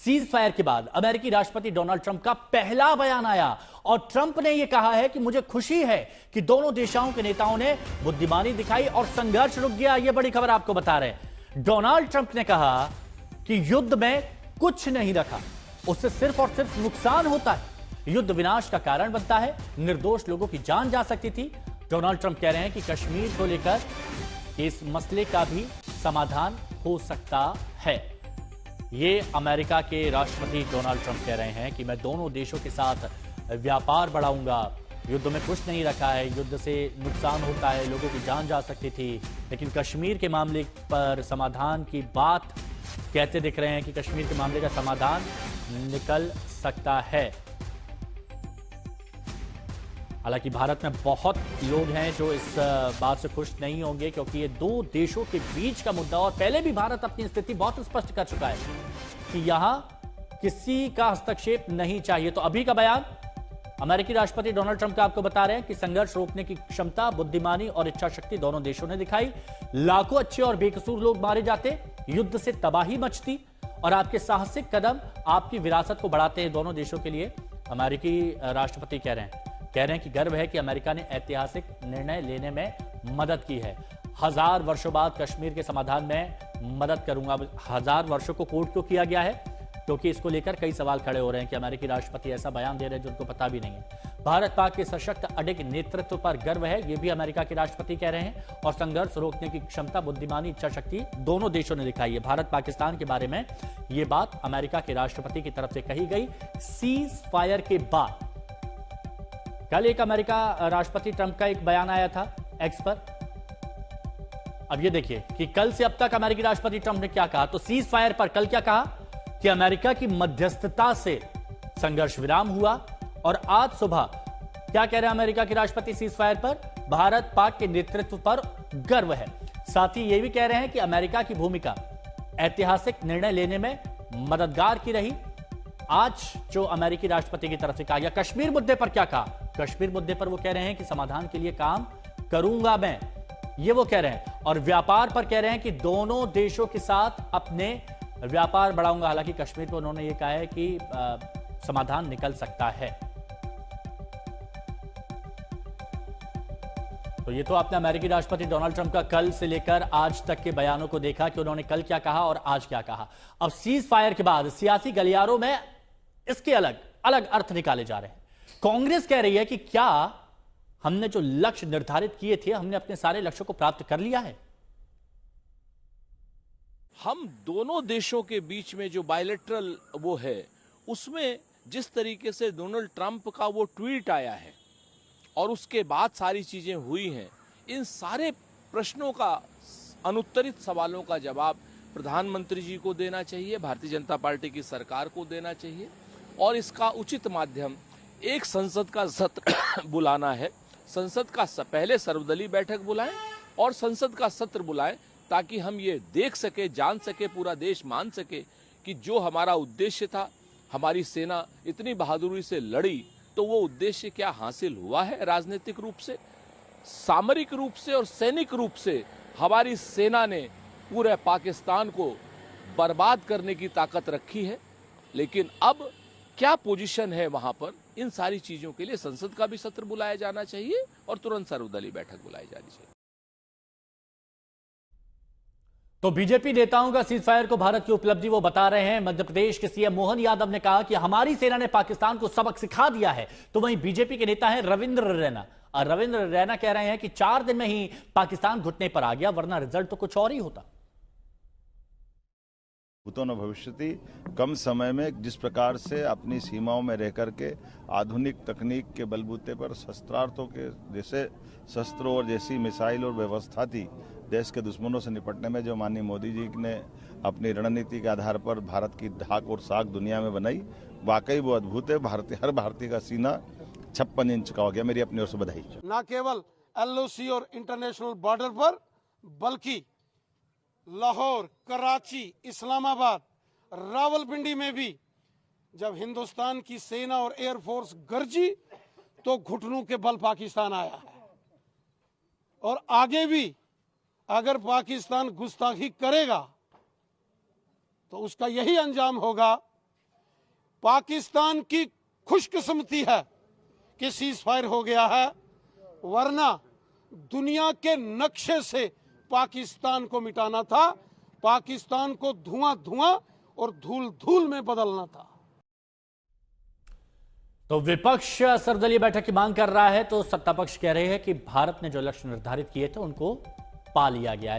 Cease fire के बाद अमेरिकी राष्ट्रपति डोनाल्ड ट्रंप का पहला बयान आया और ट्रंप ने यह कहा है कि मुझे खुशी है कि दोनों देशों के नेताओं ने बुद्धिमानी दिखाई और संघर्ष रुक गया। यह बड़ी खबर आपको बता रहे हैं। डोनाल्ड ट्रंप ने कहा कि युद्ध में कुछ नहीं रखा, उससे सिर्फ और सिर्फ नुकसान होता है। युद्ध विनाश का कारण बनता है, निर्दोष लोगों की जान जा सकती थी। डोनाल्ड ट्रंप कह रहे हैं कि कश्मीर को लेकर इस मसले का भी समाधान हो सकता है। ये अमेरिका के राष्ट्रपति डोनाल्ड ट्रंप कह रहे हैं कि मैं दोनों देशों के साथ व्यापार बढ़ाऊंगा। युद्ध में कुछ नहीं रखा है, युद्ध से नुकसान होता है, लोगों की जान जा सकती थी, लेकिन कश्मीर के मामले पर समाधान की बात कहते दिख रहे हैं कि कश्मीर के मामले का समाधान निकल सकता है। हालांकि भारत में बहुत लोग हैं जो इस बात से खुश नहीं होंगे, क्योंकि ये दो देशों के बीच का मुद्दा, और पहले भी भारत अपनी स्थिति बहुत स्पष्ट कर चुका है कि यहां किसी का हस्तक्षेप नहीं चाहिए। तो अभी का बयान अमेरिकी राष्ट्रपति डोनाल्ड ट्रंप का आपको बता रहे हैं कि संघर्ष रोकने की क्षमता, बुद्धिमानी और इच्छा शक्ति दोनों देशों ने दिखाई। लाखों अच्छे और बेकसूर लोग मारे जाते, युद्ध से तबाही मचती, और आपके साहसिक कदम आपकी विरासत को बढ़ाते हैं दोनों देशों के लिए। अमेरिकी राष्ट्रपति कह रहे हैं कि गर्व है कि अमेरिका ने ऐतिहासिक निर्णय लेने में मदद की है। 1000 वर्षों बाद कश्मीर के समाधान में मदद करूंगा। 1000 वर्षों को कोट क्यों किया गया है? क्योंकि इसको लेकर कई सवाल खड़े हो रहे हैं कि अमेरिकी राष्ट्रपति ऐसा बयान दे रहे हैं जो उनको पता भी नहीं है। भारत पाक के सशक्त अडिग नेतृत्व पर गर्व है, यह भी अमेरिका के राष्ट्रपति कह रहे हैं। और संघर्ष रोकने की क्षमता, बुद्धिमानी, इच्छा शक्ति दोनों देशों ने दिखाई है। भारत पाकिस्तान के बारे में यह बात अमेरिका के राष्ट्रपति की तरफ से कही गई सीज फायर के बाद। कल एक अमेरिका राष्ट्रपति ट्रंप का एक बयान आया था एक्स पर। अब ये देखिए कि कल से अब तक अमेरिकी राष्ट्रपति ट्रंप ने क्या कहा। तो सीज फायर पर कल क्या कहा कि अमेरिका की मध्यस्थता से संघर्ष विराम हुआ, और आज सुबह क्या कह रहे हैं अमेरिका के राष्ट्रपति सीज फायर पर? भारत पाक के नेतृत्व पर गर्व है। साथ ही यह भी कह रहे हैं कि अमेरिका की भूमिका ऐतिहासिक निर्णय लेने में मददगार की रही। आज जो अमेरिकी राष्ट्रपति की तरफ से कहा गया। कश्मीर मुद्दे पर क्या कहा? कश्मीर मुद्दे पर वो कह रहे हैं कि समाधान के लिए काम करूंगा मैं, ये वो कह रहे हैं। और व्यापार पर कह रहे हैं कि दोनों देशों के साथ अपने व्यापार बढ़ाऊंगा। हालांकि कश्मीर पर उन्होंने ये कहा है कि समाधान निकल सकता है। तो ये तो आपने अमेरिकी राष्ट्रपति डोनाल्ड ट्रंप का कल से लेकर आज तक के बयानों को देखा कि उन्होंने कल क्या कहा और आज क्या कहा। अब सीज फायर के बाद सियासी गलियारों में इसके अलग अलग अर्थ निकाले जा रहे हैं। कांग्रेस कह रही है कि क्या हमने जो लक्ष्य निर्धारित किए थे, हमने अपने सारे लक्ष्यों को प्राप्त कर लिया है? हम दोनों देशों के बीच में जो बायलैटरल वो है, उसमें जिस तरीके से डोनाल्ड ट्रंप का वो ट्वीट आया है और उसके बाद सारी चीजें हुई हैं, इन सारे प्रश्नों का, अनुत्तरित सवालों का जवाब प्रधानमंत्री जी को देना चाहिए, भारतीय जनता पार्टी की सरकार को देना चाहिए। और इसका उचित माध्यम एक संसद का सत्र बुलाना है। संसद का पहले सर्वदलीय बैठक बुलाएं और संसद का सत्र बुलाएं, ताकि हम ये देख सके, जान सके, पूरा देश मान सके कि जो हमारा उद्देश्य था, हमारी सेना इतनी बहादुरी से लड़ी, तो वो उद्देश्य क्या हासिल हुआ है। राजनीतिक रूप से, सामरिक रूप से और सैनिक रूप से हमारी सेना ने पूरे पाकिस्तान को बर्बाद करने की ताकत रखी है। लेकिन अब क्या पोजीशन है वहां पर, इन सारी चीजों के लिए संसद का भी सत्र बुलाया जाना चाहिए और तुरंत सर्वदलीय बैठक बुलाई जानी चाहिए। तो बीजेपी नेताओं का सीज फायर को भारत की उपलब्धि वो बता रहे हैं। मध्य प्रदेश के सीएम मोहन यादव ने कहा कि हमारी सेना ने पाकिस्तान को सबक सिखा दिया है। तो वहीं बीजेपी के नेता हैं रविंद्र रैना, और रविंद्र रैना कह रहे हैं कि 4 दिन में ही पाकिस्तान घुटने पर आ गया, वरना रिजल्ट तो कुछ और ही होता। भूतो न भविष्यति, कम समय में जिस प्रकार से अपनी सीमाओं में रह करके आधुनिक तकनीक के बलबूते पर शस्त्रार्थों के जैसे शस्त्रों और जैसी मिसाइल और व्यवस्था थी, देश के दुश्मनों से निपटने में जो माननीय मोदी जी ने अपनी रणनीति के आधार पर भारत की धाक और साख दुनिया में बनाई, वाकई वो अद्भुत है। हर भारतीय का सीना 56 इंच का हो गया। मेरी अपनी ओर से बधाई। न केवल LOC और इंटरनेशनल बॉर्डर पर, बल्कि लाहौर, कराची, इस्लामाबाद, रावलपिंडी में भी जब हिंदुस्तान की सेना और एयरफोर्स गरजी, तो घुटनों के बल पाकिस्तान आया है। और आगे भी अगर पाकिस्तान गुस्ताखी करेगा तो उसका यही अंजाम होगा पाकिस्तान की खुशकिस्मती है कि सीज फायर हो गया है, वरना दुनिया के नक्शे से पाकिस्तान को मिटाना था, पाकिस्तान को धुआं धुआं और धूल धूल में बदलना था। तो विपक्ष सर्वदलीय बैठक की मांग कर रहा है, तो सत्ता पक्ष कह रहे हैं कि भारत ने जो लक्ष्य निर्धारित किए थे उनको पा लिया गया है।